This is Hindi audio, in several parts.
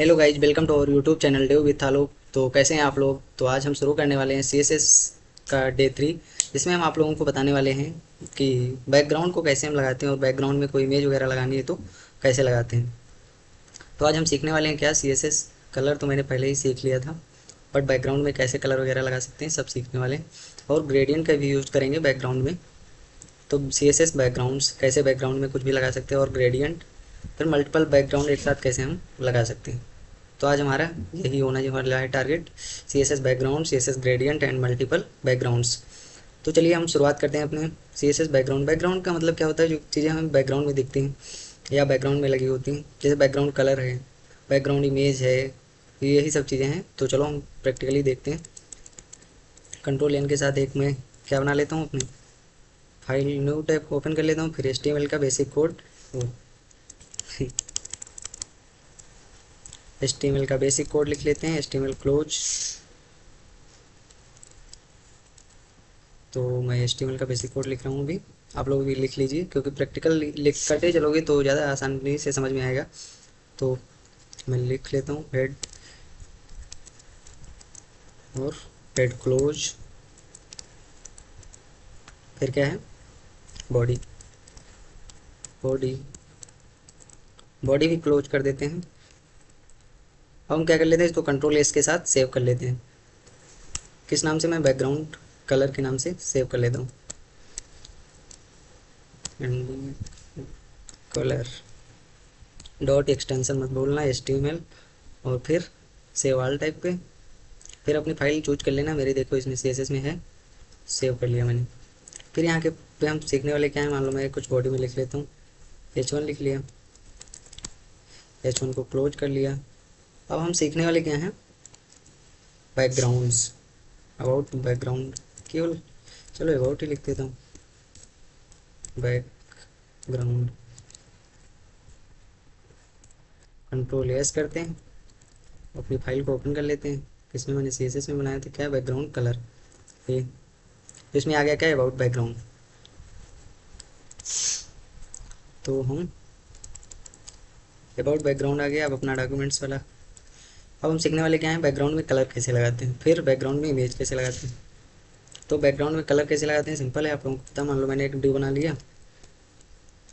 Hello guys, welcome to our YouTube channel dev with Alok. तो कैसे हैं आप लोग। तो आज हम शुरू करने वाले हैं सीएसएस का डे 3, जिसमें हम आप लोगों को बताने वाले हैं कि बैकग्राउंड को कैसे हम लगाते हैं और बैकग्राउंड में कोई इमेज वगैरह लगानी है तो कैसे लगाते हैं। तो आज हम सीखने वाले हैं क्या, सीएसएस कलर तो मैंने पहले ही सीख लिया था, बट बैकग्राउंड में कैसे कलर वगैरह लगा सकते हैं सब सीखने वाले हैं। और ग्रेडियंट का भी यूज़ करेंगे बैकग्राउंड में। तो सीएसएस बैकग्राउंड्स कैसे बैकग्राउंड में कुछ भी लगा सकते हैं, और ग्रेडियंट फिर मल्टीपल बैकग्राउंड एक साथ कैसे हम लगा सकते हैं। तो आज हमारा यही होना जो वाला है target, C S S background, C S S gradient and multiple backgrounds. तो चलिए हम शुरुआत करते हैं अपने C S S background. Background का मतलब क्या होता है, जो चीज़ें हमें बैकग्राउंड में दिखती हैं या बैकग्राउंड में लगी होती हैं, जैसे बैकग्राउंड कलर है, बैकग्राउंड इमेज है, यही सब चीज़ें हैं। तो चलो हम प्रैक्टिकली देखते हैं। कंट्रोल एन के साथ एक मैं क्या बना लेता हूँ, अपनी फाइल न्यू टैब ओपन कर लेता हूँ, फिर एच टी एम एल का basic code, H T M L का बेसिक कोड लिख लेते हैं, H T M L close. तो मैं एच टी एम एल का बेसिक कोड लिख रहा हूँ अभी, आप लोग भी लिख लीजिए, क्योंकि प्रैक्टिकल लिख करते चलोगे तो ज़्यादा आसानी से समझ में आएगा। तो मैं लिख लेता हूँ हेड और हेड क्लोज, फिर क्या है बॉडी, बॉडी बॉडी भी क्लोज कर देते हैं। अब हम क्या कर लेते हैं, इसको कंट्रोल एस के साथ सेव कर लेते हैं। किस नाम से, मैं बैकग्राउंड कलर के नाम से सेव कर लेता हूँ, कलर डॉट एक्सटेंशन मत बोलना, एच टी एम एल, और फिर सेव ऑल टाइप पे, फिर अपनी फाइल चूज कर लेना। मेरी देखो इसमें सी एस एस में है, सेव कर लिया मैंने। फिर यहाँ के पे हम सीखने वाले क्या है, मान लो मैं कुछ बॉडी में लिख लेता हूँ, एच वन लिख लिया, एच वन को क्लोज कर लिया। अब हम सीखने वाले क्या हैं, बैकग्राउंड्स, अबाउट बैकग्राउंड, केवल चलो अबाउट ही लिख देता हूँ, बैकग्राउंड। कंट्रोल एस करते हैं, अपनी फाइल को ओपन कर लेते हैं। इसमें मैंने सी एस एस में बनाया था क्या, बैकग्राउंड कलर, ये इसमें आ गया क्या, अबाउट बैकग्राउंड। तो हम अबाउट बैकग्राउंड आ गया, अब अपना डॉक्यूमेंट्स वाला। अब हम सीखने वाले क्या हैं, बैकग्राउंड में कलर कैसे लगाते हैं, फिर बैकग्राउंड में इमेज कैसे लगाते हैं। तो बैकग्राउंड में कलर कैसे लगाते हैं, सिंपल है, आप लोगों को पता। मान लो मैंने एक ड्यू बना लिया,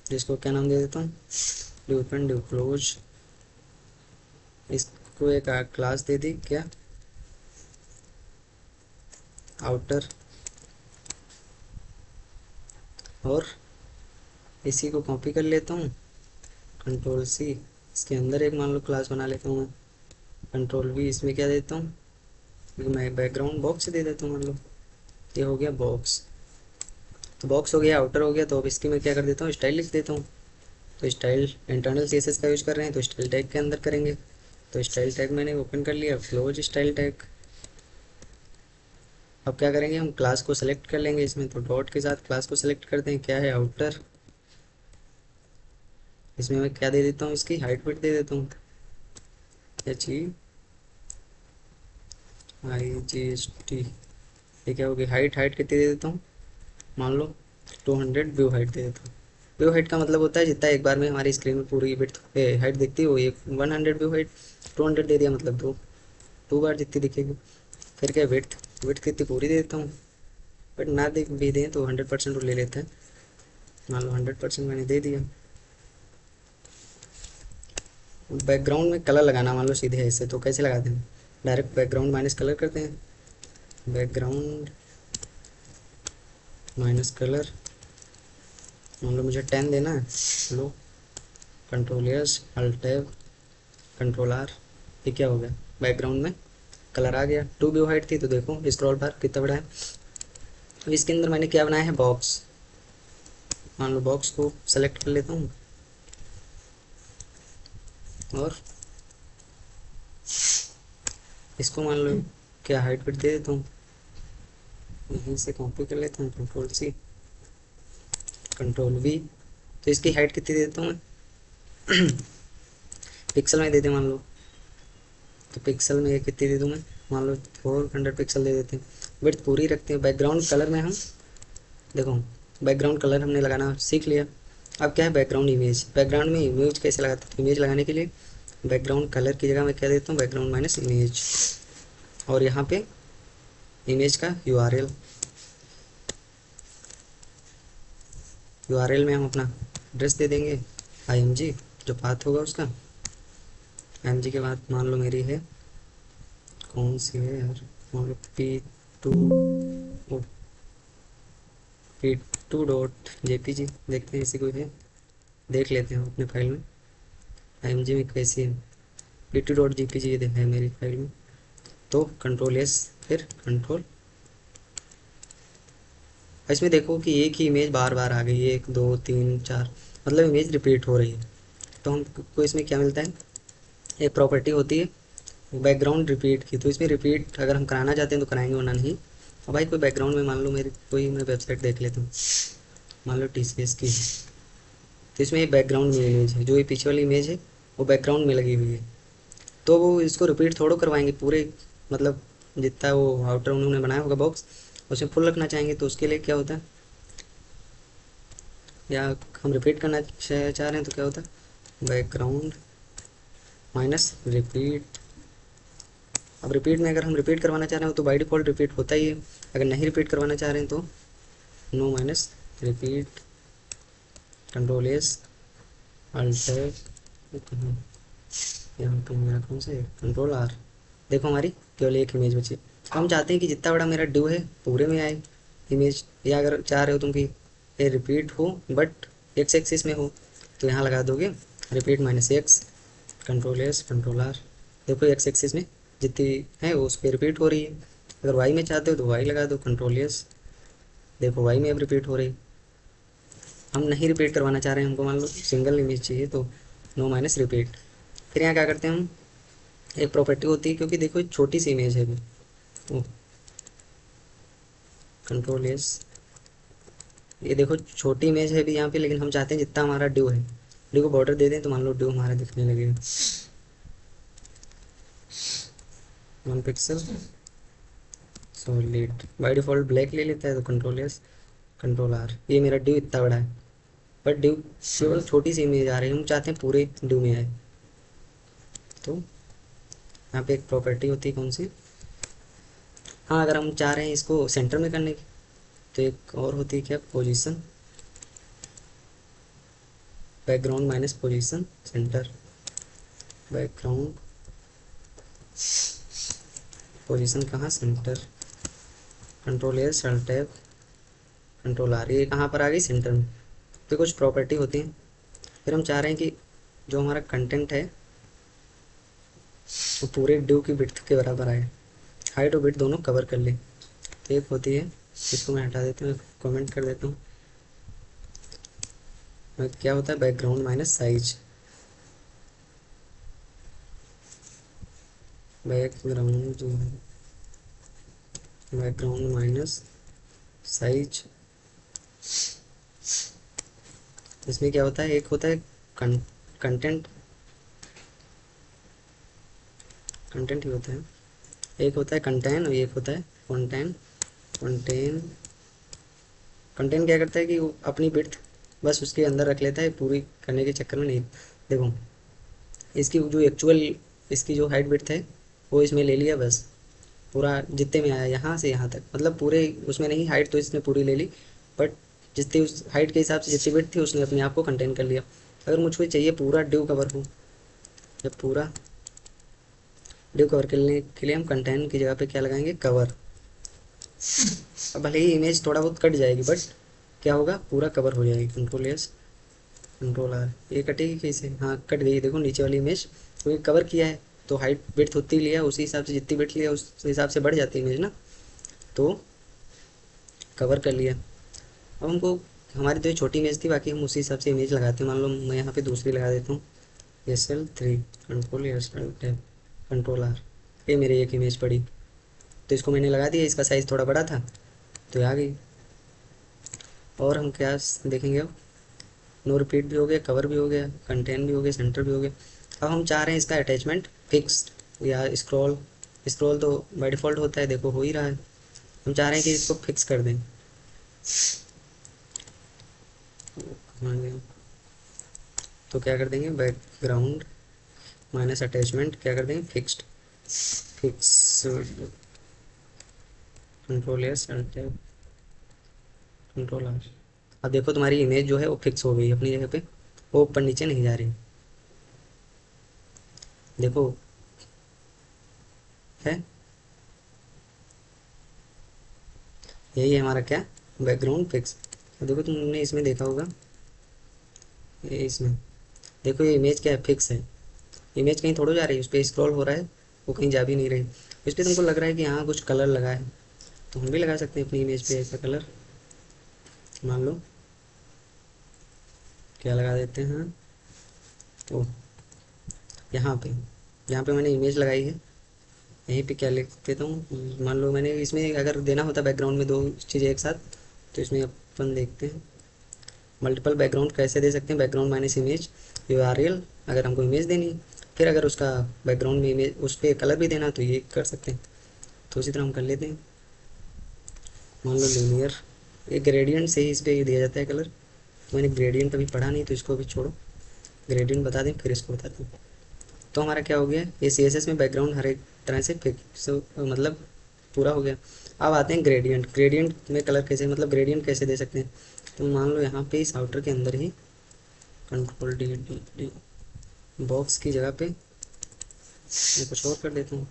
जिसको क्या नाम दे देता हूँ, ड्यू ओपन ड्यू क्लोज। इसको एक क्लास दे दी क्या, आउटर, और इसी को कॉपी कर लेता हूँ, कंट्रोल सी, इसके अंदर एक मान लो क्लास बना लेता हूँ मैं, कंट्रोल वी, इसमें क्या देता हूँ, मैं बैकग्राउंड बॉक्स दे देता हूँ। मान लो ये हो गया बॉक्स, तो बॉक्स हो गया, आउटर हो गया। तो अब इसकी मैं क्या कर देता हूँ, स्टाइल लिख देता हूँ। तो स्टाइल इंटरनल सीएसएस का यूज़ कर रहे हैं, तो स्टाइल टैग के अंदर करेंगे। तो स्टाइल टैग मैंने ओपन कर लिया, क्लोज स्टाइल टैग। अब क्या करेंगे, हम क्लास को सेलेक्ट कर लेंगे इसमें, तो डॉट के साथ क्लास को सेलेक्ट करते हैं, क्या है आउटर। इसमें मैं क्या दे देता हूँ, इसकी हाइट विड्थ दे देता हूँ, एच ई आई जी एस टी। ये क्या होगी, हाइट, हाइट कितनी दे देता हूँ, मान लो 200 व्यू हाइट दे देता हूँ। व्यू हाइट का मतलब होता है जितना एक बार में हमारी स्क्रीन में पूरी विड्थ हाइट दिखती है वो, ये 100 व्यू हाइट, 200 दे दिया मतलब दो बार जितनी दिखेगी। फिर क्या विड्थ, विड्थ कितनी पूरी दे देता हूँ, बट ना देख भी दें तो 100% ले लेते हैं। मान लो 100% मैंने दे दिया। बैकग्राउंड में कलर लगाना, मान लो सीधे ऐसे, तो कैसे लगाते हैं, डायरेक्ट बैकग्राउंड माइनस कलर करते हैं, बैकग्राउंड माइनस कलर। मान लो मुझे 10 देना है, लो control S alt tab control R, ये क्या हो गया, बैकग्राउंड में कलर आ गया। 2 व्यू हाइट थी, तो देखो स्क्रॉल बार कितना बड़ा है। अब इसके अंदर मैंने क्या बनाया है, बॉक्स। मान लो बॉक्स को सेलेक्ट कर लेता हूँ, और इसको मान लो क्या हाइट विड्थ दे देता हूँ, यहीं से कॉपी कर लेता हूँ, कंट्रोल सी कंट्रोल वी। तो इसकी हाइट कितनी दे देता हूँ मैं, पिक्सल में दे दे मान लो, तो पिक्सल में ये कितनी दे दूँ मैं, मान लो 400 पिक्सल दे देते हैं। विड्थ पूरी रखते हैं। बैकग्राउंड कलर में हम देखो, बैकग्राउंड कलर हमने लगाना सीख लिया। अब क्या है, बैकग्राउंड इमेज। बैकग्राउंड में इमेज कैसे लगाते हैं, तो इमेज लगाने के लिए बैकग्राउंड कलर की जगह मैं क्या देता हूँ, बैकग्राउंड माइनस इमेज, और यहाँ पे इमेज का यूआरएल में हम अपना एड्रेस दे देंगे IMG, जो पाथ होगा उसका। IMG के बाद मान लो मेरी है, कौन सी है यार, मान लो P2 P2.jpg, देखते हैं इसी कोई है, देख लेते हैं अपने फाइल में IMG में कैसी है। P2.jpg ये है मेरी फाइल में, तो कंट्रोल S, फिर कंट्रोल। इसमें देखो कि एक ही इमेज बार बार आ गई, 1 2 3 4, मतलब इमेज रिपीट हो रही है। तो हमको इसमें क्या मिलता है, एक प्रॉपर्टी होती है बैकग्राउंड रिपीट की, तो इसमें रिपीट अगर हम कराना चाहते हैं तो कराएंगे, वरना नहीं। अब भाई कोई बैकग्राउंड में मान लो मेरी कोई, मैं वेबसाइट देख लेता हूँ, मान लो TCS की, तो इसमें ये बैकग्राउंड में इमेज है, जो ये पीछे वाली इमेज है वो बैकग्राउंड में लगी हुई है। तो वो इसको रिपीट थोड़ो करवाएंगे पूरे, मतलब जितना वो आउटर उन्होंने बनाया होगा बॉक्स, उसमें फुल रखना चाहेंगे, तो उसके लिए क्या होता है, या हम रिपीट करना चाह रहे हैं तो क्या होता है, बैकग्राउंड माइनस रिपीट। अब रिपीट में अगर हम रिपीट करवाना चाह रहे हो तो बाई डिफ़ॉल्ट रिपीट होता ही है, अगर नहीं रिपीट करवाना चाह रहे हैं तो no minus repeat, control S, alter, यहाँ पे मेरा कौन सा है, कंट्रोल R। देखो हमारी केवल एक इमेज बची। अब हम चाहते हैं कि जितना बड़ा मेरा ड्यू है पूरे में आए इमेज, या अगर चाह रहे हो तुम कि ये रिपीट हो बट एक्स एक्सिस में हो, तो यहाँ लगा दोगे repeat minus x, control S control R। देखो एक्स एक्सिस में जितनी है वो उस पर रिपीट हो रही है। अगर वाई में चाहते हो तो वाई लगा दो, कंट्रोल S, देखो वाई में अब रिपीट हो रही। हम नहीं रिपीट करवाना चाह रहे हैं, हमको मान लो सिंगल इमेज चाहिए, तो नो माइनस रिपीट। फिर यहाँ क्या करते हैं हम, एक प्रॉपर्टी होती है, क्योंकि देखो छोटी सी इमेज है अभी, ओ कंट्रोल S, ये देखो छोटी इमेज है अभी यहाँ पे, लेकिन हम चाहते हैं जितना हमारा ड्यू है, ड्यू को बॉर्डर दे दें तो मान लो ड्यू हमारा दिखने लगेगा 1 pixel solid, by default black ले लेता है, तो कंट्रोल S कंट्रोल R। ये मेरा ड्यू इतना बड़ा है, बट ड्यू केवल छोटी सी इमेज आ रही है, हम चाहते हैं पूरे ड्यू में आए। तो यहाँ पे एक प्रॉपर्टी होती है, कौन सी, हाँ अगर हम चाह रहे हैं इसको सेंटर में करने की, तो एक और होती है क्या, position, background minus position center, background position कहाँ, center, control S alt tab control R, ये कहाँ पर आ गई, सेंटर में। तो कुछ प्रॉपर्टी होती हैं। फिर हम चाह रहे हैं कि जो हमारा कंटेंट है वो पूरे ड्यू की विड्थ के बराबर आए, हाइट और विड्थ दोनों कवर कर ले। तो एक होती है, इसको मैं हटा देता हूँ, कमेंट कर देता हूँ, क्या होता है, बैकग्राउंड माइनस साइज, बैकग्राउंड जो है बैकग्राउंड माइनस साइज। इसमें क्या होता है, एक होता है कंटेंट, कंटेंट ही होता है, एक होता है कंटेन और एक होता है कंटेन। कंटेन, कंटेन क्या करता है कि वो अपनी विड्थ बस उसके अंदर रख लेता है, पूरी करने के चक्कर में नहीं। देखो इसकी जो एक्चुअल, इसकी जो हाइट विड्थ है वो इसमें ले लिया, बस पूरा जितने में आया यहाँ से यहाँ तक, मतलब पूरे उसमें नहीं, हाइट तो इसने पूरी ले ली, बट जितनी उस हाइट के हिसाब से जितनी विड्थ थी उसने अपने आप को कंटेन कर लिया। अगर मुझको चाहिए पूरा ड्यू कवर हो, जब पूरा ड्यू कवर करने के लिए हम कंटेन की जगह पे क्या लगाएंगे, कवर। अब भले ही इमेज थोड़ा बहुत कट जाएगी, बट क्या होगा, पूरा कवर हो जाएगी, कंट्रोल S कंट्रोल R। ये कटेगी कैसे, हाँ कट गई, देखो नीचे वाली इमेज, तो ये कवर किया है, तो हाइट विड्थ उतनी लिया, उसी हिसाब से जितनी विड्थ लिया उस हिसाब से बढ़ जाती है इमेज ना, तो कवर कर लिया। अब हमको, हमारी तो ये छोटी इमेज थी, बाकी हम उसी हिसाब से इमेज लगाते हैं। मान लो मैं यहाँ पे दूसरी लगा देता हूँ, SL3 control S tab control R, ये मेरी एक इमेज पड़ी, तो इसको मैंने लगा दिया, इसका साइज़ थोड़ा बड़ा था तो आ गई। और हम क्या देखेंगे अब, नो रिपीट भी हो गया, कवर भी हो गया, कंटेन भी हो गया, सेंटर भी हो गया। अब हम चाह रहे हैं इसका अटैचमेंट फिक्स्ड या स्क्रॉल, स्क्रॉल तो बाय डिफ़ॉल्ट होता है, देखो हो ही रहा है। हम चाह रहे हैं कि इसको फिक्स कर दें, तो क्या कर देंगे, बैकग्राउंड माइनस अटैचमेंट क्या कर देंगे, fixed, fix, control S, control R. अब देखो तुम्हारी इमेज जो है वो फिक्स हो गई अपनी जगह पे, वो ऊपर नीचे नहीं जा रही, देखो है, यही है हमारा क्या, बैकग्राउंड फिक्स। देखो तुमने इसमें देखा होगा, ये इसमें देखो ये इमेज क्या है, फिक्स है, इमेज कहीं थोड़ा जा रही है, उस पर स्क्रॉल हो रहा है, वो कहीं जा भी नहीं रही। इस पर तुमको लग रहा है कि यहाँ कुछ कलर लगा है, तो हम भी लगा सकते हैं अपनी इमेज पे ऐसा कलर, मान लो क्या लगा देते हैं, तो यहाँ पे मैंने इमेज लगाई है, यहीं पे क्या लिख देता हूँ, मान लो मैंने इसमें अगर देना होता बैकग्राउंड में दो चीज़ें एक साथ, तो इसमें अपन देखते हैं मल्टीपल बैकग्राउंड कैसे दे सकते हैं, बैकग्राउंड माइनस इमेज यूआरएल, अगर हमको इमेज देनी, फिर अगर उसका बैकग्राउंड में इमेज उस पर कलर भी देना तो ये कर सकते हैं। तो उसी तरह हम कर लेते हैं, मान लो लीनियर, एक ग्रेडियंट से ही इस पर दिया जाता है कलर, तो मैंने ग्रेडियंट अभी पढ़ा नहीं तो इसको अभी छोड़ो, ग्रेडियंट बता दें फिर इसको बताते हैं। तो हमारा क्या हो गया, ये CSS में बैकग्राउंड हर एक तरह से फिक्स मतलब पूरा हो गया। अब आते हैं ग्रेडियंट, ग्रेडियंट में कलर कैसे, मतलब ग्रेडियंट कैसे दे सकते हैं, तो मान लो यहाँ पे इस आउटर के अंदर ही control D D D box की जगह पे मैं कुछ और कर देता हूँ,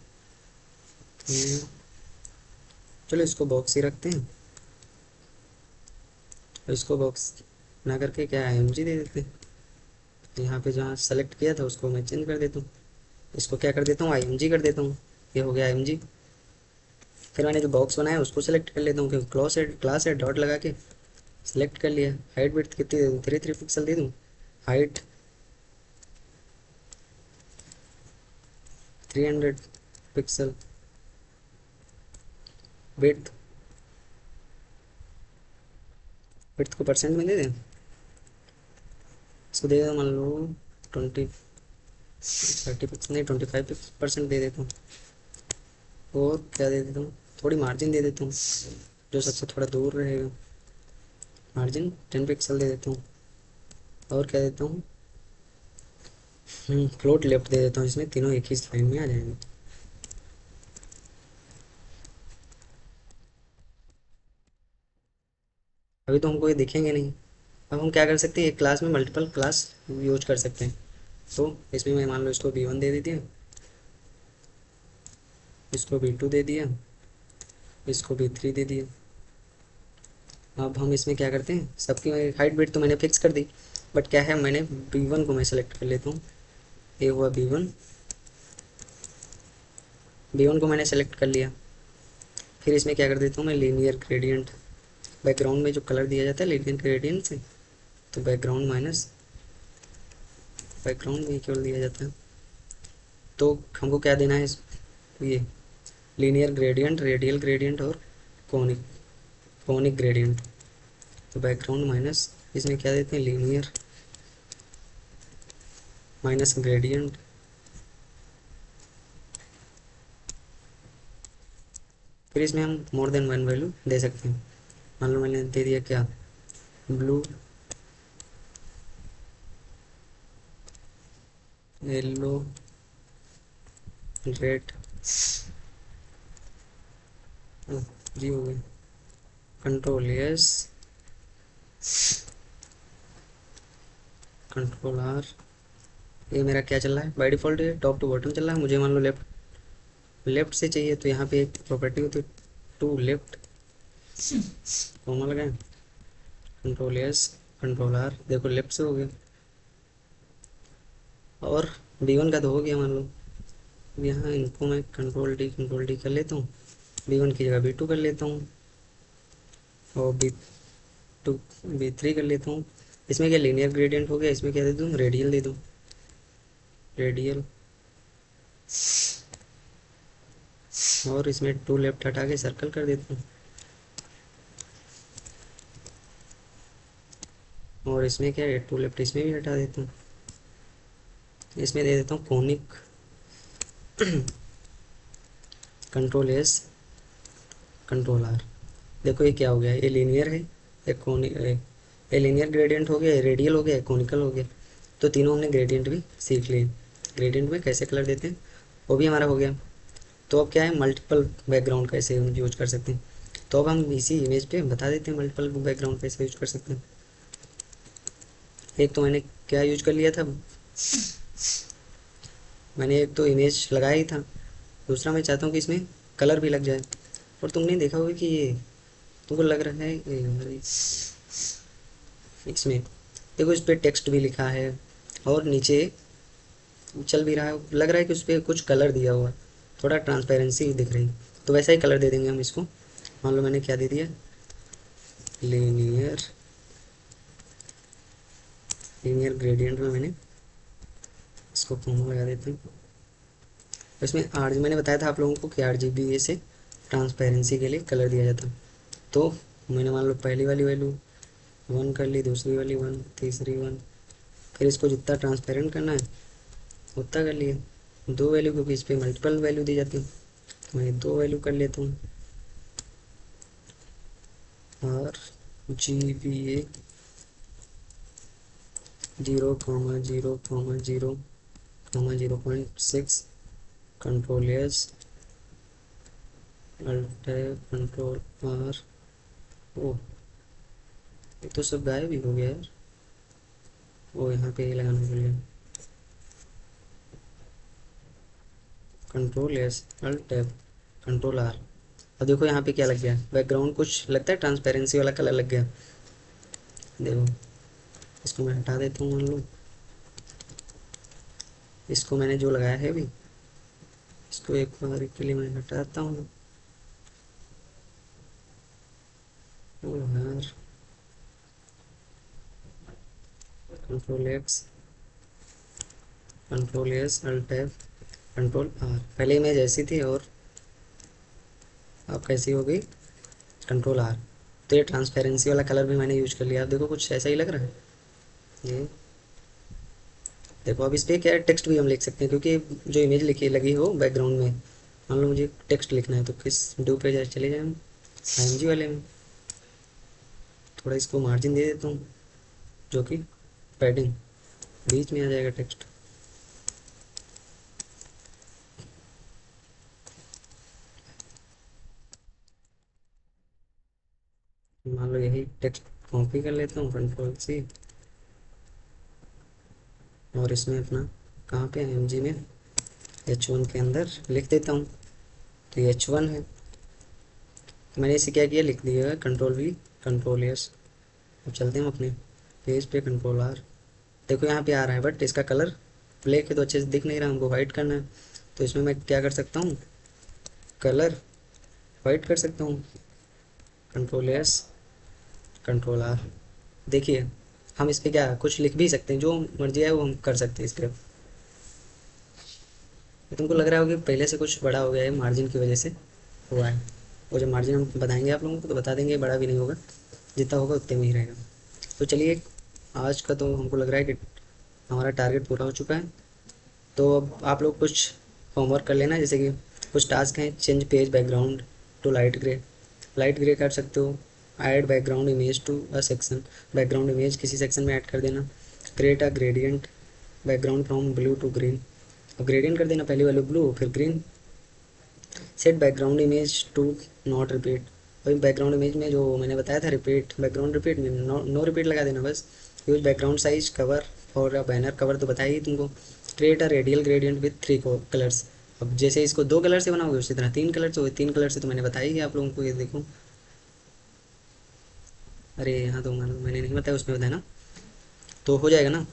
चलो इसको बॉक्स ही रखते हैं, और इसको बॉक्स ना करके क्या IMG दे देते हैं, यहाँ पे जहाँ सेलेक्ट किया था उसको मैं चेंज कर देता हूँ, इसको क्या कर देता हूँ IMG कर देता हूँ, ये हो गया IMG। फिर मैंने जो बॉक्स बनाया उसको सेलेक्ट कर लेता हूँ, क्योंकि क्लास है डॉट लगा के सेलेक्ट कर लिया। हाइट विड्थ कितनी दे दूँ, 3 पिक्सल दे दूँ, हाइट 300 पिक्सल, विड्थ विड्थ को परसेंट में दे दें, इसको दे दें मान लो 30 नहीं 25% दे देता हूँ, और क्या दे देता हूँ, थोड़ी मार्जिन दे देता हूँ जो सबसे थोड़ा दूर रहेगा, मार्जिन 10 पिक्सल दे देता हूँ, और क्या देता हूँ, फ्लोट लेफ्ट दे देता हूँ, इसमें तीनों एक ही लाइन में आ जाएंगे। अभी तो हमको ये दिखेंगे नहीं। अब हम क्या कर सकते हैं, एक क्लास में मल्टीपल क्लास यूज कर सकते हैं, तो इसमें मैं मान लो इसको B1 दे दिया, इसको B2 दे दिया, इसको B3 दे दिया। अब हम इसमें क्या करते हैं, सबकी हाइट वेट तो मैंने फिक्स कर दी, बट क्या है मैंने B1 को मैं सेलेक्ट कर लेता हूँ, ये हुआ B1, B1 को मैंने सेलेक्ट कर लिया। फिर इसमें क्या कर देता हूँ मैं, लीनियर ग्रेडियंट, बैकग्राउंड में जो कलर दिया जाता है लीनियर ग्रेडियंट से, तो बैकग्राउंड माइनस बैकग्राउंड में केवल दिया जाता है, तो हमको क्या देना है ये लीनियर ग्रेडियंट, रेडियल ग्रेडियंट और कॉनिक कॉनिक ग्रेडियंट, तो बैकग्राउंड माइनस इसमें क्या देते हैं, लीनियर माइनस ग्रेडियंट, फिर इसमें हम मोर देन वन वैल्यू दे सकते हैं। मान लो मैंने दे दिया क्या, ब्लू, येलो, रेड, जी हो गई, कंट्रोल एस, कंट्रोल आर। ये मेरा क्या चल रहा है, बाय डिफ़ॉल्ट ये टॉप टू बॉटम चल रहा है, मुझे मान लो लेफ्ट लेफ्ट से चाहिए, तो यहाँ पे एक प्रॉपर्टी होती है टू लेफ्ट, कॉमा लगाएं, कंट्रोल एस, कंट्रोल आर, देखो लेफ्ट से हो गया, और B1 का तो हो गया मान लो। अब यहाँ इनको मैं कंट्रोल डी कर लेता हूँ, B1 की जगह B2 कर लेता हूँ, और B2 B3 कर लेता हूँ। इसमें क्या लीनियर ग्रेडियंट हो गया, इसमें क्या दे दूँ, रेडियल दे दूँ, रेडियल, और इसमें टू लेफ्ट हटा के सर्कल कर देता हूँ, और इसमें क्या है टू लेफ्ट इसमें भी हटा देता हूँ, इसमें दे देता हूँ conic, control S, control R. देखो ये क्या हो गया, ये लीनियर है, एक कॉनिक, ये लीनियर ग्रेडियंट हो गया, ये रेडियल हो गया, कॉनिकल हो गया, तो तीनों हमने ग्रेडियंट भी सीख लिए। ग्रेडियंट में कैसे कलर देते हैं वो भी हमारा हो गया। तो अब क्या है, मल्टीपल बैकग्राउंड कैसे हम यूज कर सकते हैं। तो अब हम इसी इमेज पे बता देते हैं मल्टीपल बैकग्राउंड कैसे यूज कर सकते हैं। एक तो मैंने क्या यूज कर लिया था, मैंने एक तो इमेज लगाया ही था, दूसरा मैं चाहता हूँ कि इसमें कलर भी लग जाए। और तुमने देखा होगा कि ये तुमको लग रहा है इसमें देखो इस पर टेक्स्ट भी लिखा है और नीचे चल भी रहा है, लग रहा है कि उस पर कुछ कलर दिया हुआ है, थोड़ा ट्रांसपेरेंसी दिख रही। तो वैसा ही कलर दे देंगे हम इसको। मान लो मैंने क्या दे दिया, लीनियर लीनियर ग्रेडियंट में मैंने इसको कॉमा लगा देते हैं। इसमें मैंने बताया था आप लोगों को कि RGB से ट्रांसपेरेंसी के लिए कलर दिया जाता है। तो मैंने मान लो पहली वाली वैल्यू 1 कर ली, दूसरी वाली 1, तीसरी 1, फिर इसको जितना ट्रांसपेरेंट करना है उतना कर लिया। दो वैल्यू के बीच पे मल्टीपल वैल्यू दी जाती है, तो मैं 2 वैल्यू कर लेता हूँ। RGBA 0,0,0,0,6 control S alt control R. ओ ये तो सब गायब ही हो गया यार। वो यहाँ पे लगाना भूल गया, control S alt tab control R. अब देखो यहाँ पे क्या लग गया, बैकग्राउंड कुछ लगता है ट्रांसपेरेंसी वाला कलर लग गया। देखो इसको मैं हटा देता हूँ। मान लो इसको मैंने जो लगाया है अभी, इसको एक बार के लिए मैं हटाता हूँ। ओ यार, control X control S alt tab control R. पहले इमेज ऐसी थी और अब कैसी हो गई, कंट्रोल आर। तो ये ट्रांसपेरेंसी वाला कलर भी मैंने यूज कर लिया। अब देखो कुछ ऐसा ही लग रहा है ये। देखो अब इस पर क्या है, टेक्स्ट भी हम लिख सकते हैं, क्योंकि जो इमेज लिखी लगी हो बैकग्राउंड में, मान लो मुझे टेक्स्ट लिखना है तो किस ड्यू पे चले जाए हम, IMG वाले में। थोड़ा इसको मार्जिन दे देता हूँ, जो कि पैडिंग, बीच में आ जाएगा टेक्स्ट। मान लो यही टेक्स्ट कॉपी कर लेता हूँ, कंट्रोल C, और इसमें अपना कहाँ पे IMG में H1 के अंदर लिख देता हूँ। तो ये H1 है, तो मैंने इसे क्या किया, लिख दिया कंट्रोल V कंट्रोल S। अब चलते हैं हम अपने पेज पे, कंट्रोल R। देखो यहाँ पे आ रहा है, बट इसका कलर ब्लैक है तो अच्छे से दिख नहीं रहा, हमको वाइट करना है। तो इसमें मैं क्या कर सकता हूँ, कलर वाइट कर सकता हूँ, कंट्रोल S कंट्रोल R। देखिए हम इस पर क्या कुछ लिख भी सकते हैं, जो मर्जी है वो हम कर सकते हैं इस पर। तुमको लग रहा होगा कि पहले से कुछ बड़ा हो गया है, मार्जिन की वजह से हुआ है। वो जब मार्जिन हम बताएंगे आप लोगों को तो बता देंगे, बड़ा भी नहीं होगा, जितना होगा उतने में ही रहेगा। तो चलिए, आज का तो हमको लग रहा है कि हमारा टारगेट पूरा हो चुका है। तो अब आप लोग कुछ होमवर्क कर लेना, जैसे कि कुछ टास्क हैं, change page background to light grey कर सकते हो। Add background image to a section, background image किसी सेक्शन में ऐड कर देना। Create a gradient background from blue to green, अब ग्रेडियंट कर देना, पहली वाली ब्लू फिर green. Set background image to not repeat, वही बैकग्राउंड इमेज में जो मैंने बताया था रिपीट, बैकग्राउंड रिपीट में नो रिपीट लगा देना बस। यूज बैकग्राउंड साइज कवर और बैनर कवर तो बताया ही तुमको। Create a radial gradient with 3 colours, अब जैसे इसको 2 कलर से बनाओगे उसी तरह 3 कलर से, 3 कलर से तो मैंने बताया ही आप लोगों को, ये देखो। अरे यहाँ तो मैंने नहीं बताया, उसमें बताया ना, तो हो जाएगा ना।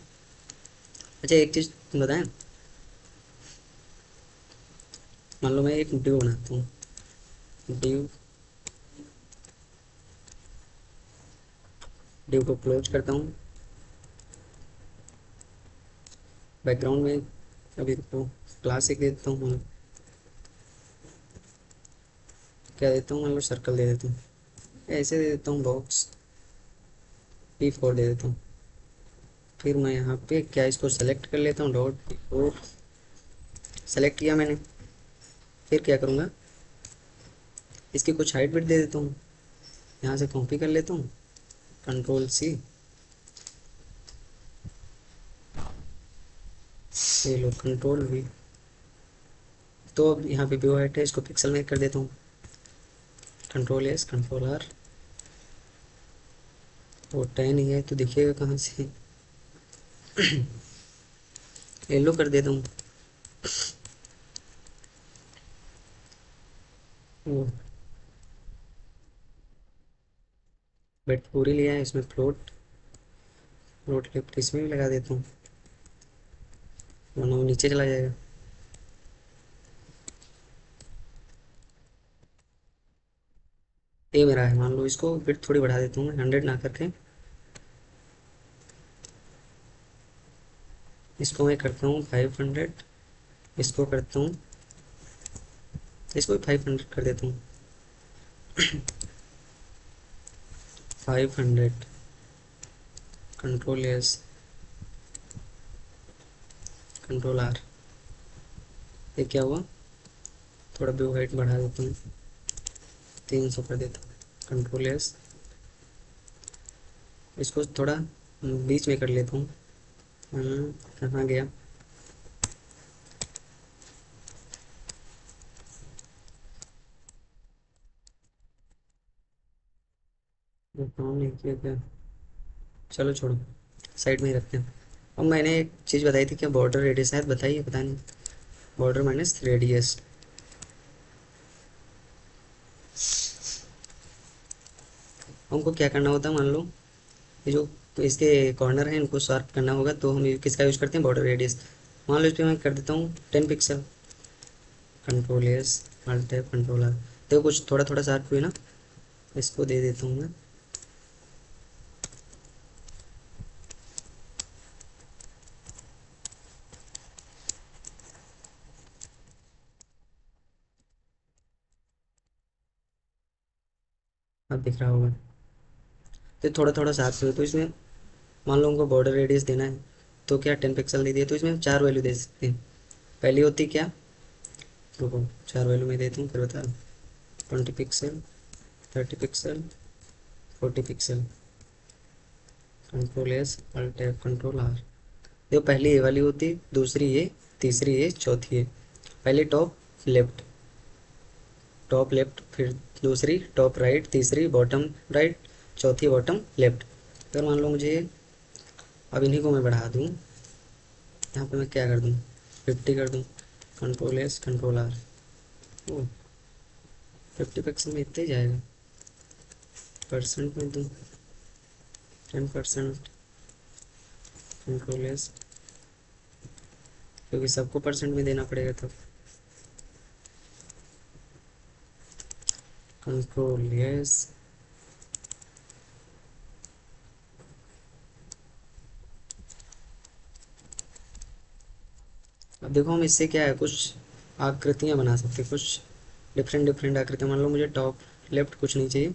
अच्छा एक चीज़ बताएं, मान लो मैं एक ड्यू बनाता हूँ, ड्यू ड्यू को क्लोज करता हूँ। बैकग्राउंड में अभी तो क्लासिक दे देता हूँ, क्या देता हूँ, मान लो सर्कल दे देता हूँ, ऐसे दे देता हूँ बॉक्स, P4 दे देता हूँ। फिर मैं यहाँ पे क्या इसको सेलेक्ट कर लेता हूँ, डॉट P4 सेलेक्ट किया मैंने। फिर क्या करूँगा, इसकी कुछ हाइट बिट दे देता हूँ, यहाँ से कॉपी कर लेता हूँ, कंट्रोल C, ये लो कंट्रोल भी। तो अब यहाँ पे व्यू हाइट है, इसको पिक्सल में कर देता हूँ। Control S control R. वो 10 ही है तो दिखेगा कहाँ से। येलो कर देता हूँ। वो बेट पूरी लिया है, इसमें फ्लोट फ्लोट लेफ्ट इसमें भी लगा देता हूँ, वरना वो नीचे चला जाएगा। ये मेरा है, मान लो इसको बिट थोड़ी बढ़ा देता हूँ मैं, 100 ना करके। इसको मैं करता हूँ 500। इसको करता हूँ, इसको भी 500 कर देता हूँ। 500। Control S control R. ये क्या हुआ, थोड़ा व्यू हाइट बढ़ा देता हूँ, 300 कर देता हूँ। Control S. इसको थोड़ा बीच में कर लेता हूँ। कहाँ गया। वो काम नहीं किया क्या, चलो छोड़ो, साइड में ही रखते हैं। अब मैंने एक चीज़ बताई थी, क्या बॉर्डर रेडियस है, बताइए, पता नहीं। Border minus radius. हमको क्या करना होता है, मान लो ये जो इसके कॉर्नर हैं इनको शार्प करना होगा, तो हम किसका यूज़ करते हैं, बॉर्डर रेडियस। मान लो इस पर मैं कर देता हूँ 10 pixel. Control S alt tab control R. देखो कुछ थोड़ा थोड़ा शार्प हुई ना, इसको दे देता हूँ मैं। अब दिख रहा होगा, तो थोड़ा थोड़ा शार्प हुई, तो इसमें मान लो उनको बॉर्डर रेडियस देना है, तो क्या 10 पिक्सल दे दिए, तो इसमें हम 4 वैल्यू दे सकते हैं। पहली होती क्या, रुको 4 वैल्यू में देता हूँ फिर बता। 20 pixel, 30 pixel, 40 pixel. Control S alt tab control R. देखो पहली ये वाली होती, दूसरी ये, तीसरी ये, चौथी ये। पहले टॉप लेफ्ट, टॉप लेफ्ट, फिर दूसरी टॉप राइट, तीसरी बॉटम राइट, चौथी बॉटम लेफ्ट। अगर मान लो मुझे अब इन्हीं को मैं बढ़ा दूँ, यहाँ पे मैं क्या कर दूँ, 50 कर दूँ। Control S control R. ओ 50 पिक्सल में इतना ही जाएगा। परसेंट में दूँ 10%। कंट्रोल एस, क्योंकि सबको परसेंट में देना पड़ेगा तब। Control S. अब देखो हम इससे क्या है, कुछ आकृतियाँ बना सकते हैं, कुछ डिफरेंट डिफरेंट आकृतियाँ। मान लो मुझे टॉप लेफ्ट कुछ नहीं चाहिए,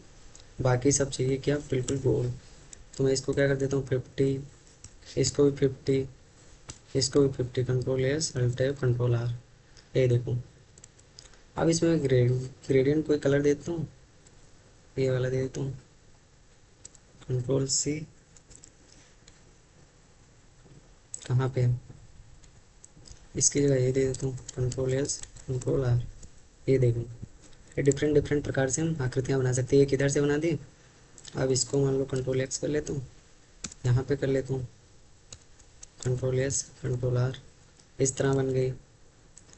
बाकी सब चाहिए क्या, बिल्कुल गोल। तो मैं इसको क्या कर देता हूँ 50, इसको भी 50, इसको भी 50। Control S alt tab control R. ये देखो, अब इसमें मैं ग्रेडियंट कोई कलर देता हूँ, ये वाला दे देता हूँ। कंट्रोल सी, कहाँ पे है, इसकी जगह ये दे देता हूँ। Control S control R. ये देखो, ये डिफरेंट डिफरेंट प्रकार से हम आकृतियाँ बना सकते हैं। ये किधर से बना दी। अब इसको मान लो कंट्रोल एक्स कर लेता हूँ, यहाँ पे कर लेता हूँ। Control S control R. इस तरह बन गई।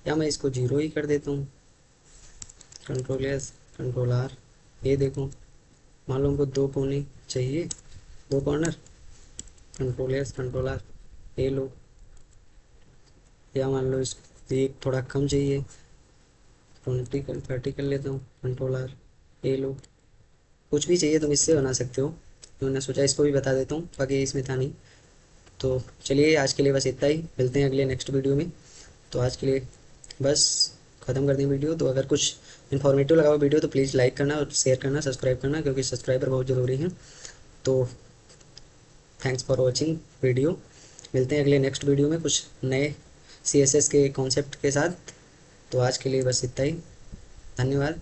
या मैं इसको जीरो ही कर देता हूँ। Control S control R. ये देखो, मान लो हमको 2 कोने चाहिए, 2 corner. Control S control R. ये लो। या मान लो इस एक थोड़ा कम चाहिए, 20 कर 30 कर लेता हूँ। Control R. ये लो। कुछ भी चाहिए तुम इससे बना सकते हो, तो मैंने सोचा इसको भी बता देता हूँ, बाकी इसमें था नहीं। तो चलिए आज के लिए बस इतना ही, मिलते हैं अगले नेक्स्ट वीडियो में। तो आज के लिए बस ख़त्म कर दें वीडियो। तो अगर कुछ इन्फॉर्मेटिव लगा हो वीडियो तो प्लीज़ लाइक करना और शेयर करना, सब्सक्राइब करना, क्योंकि सब्सक्राइबर बहुत ज़रूरी हैं। तो थैंक्स फॉर वॉचिंग वीडियो। मिलते हैं अगले नेक्स्ट वीडियो में कुछ नए CSS के कॉन्सेप्ट के साथ। तो आज के लिए बस इतना ही, धन्यवाद।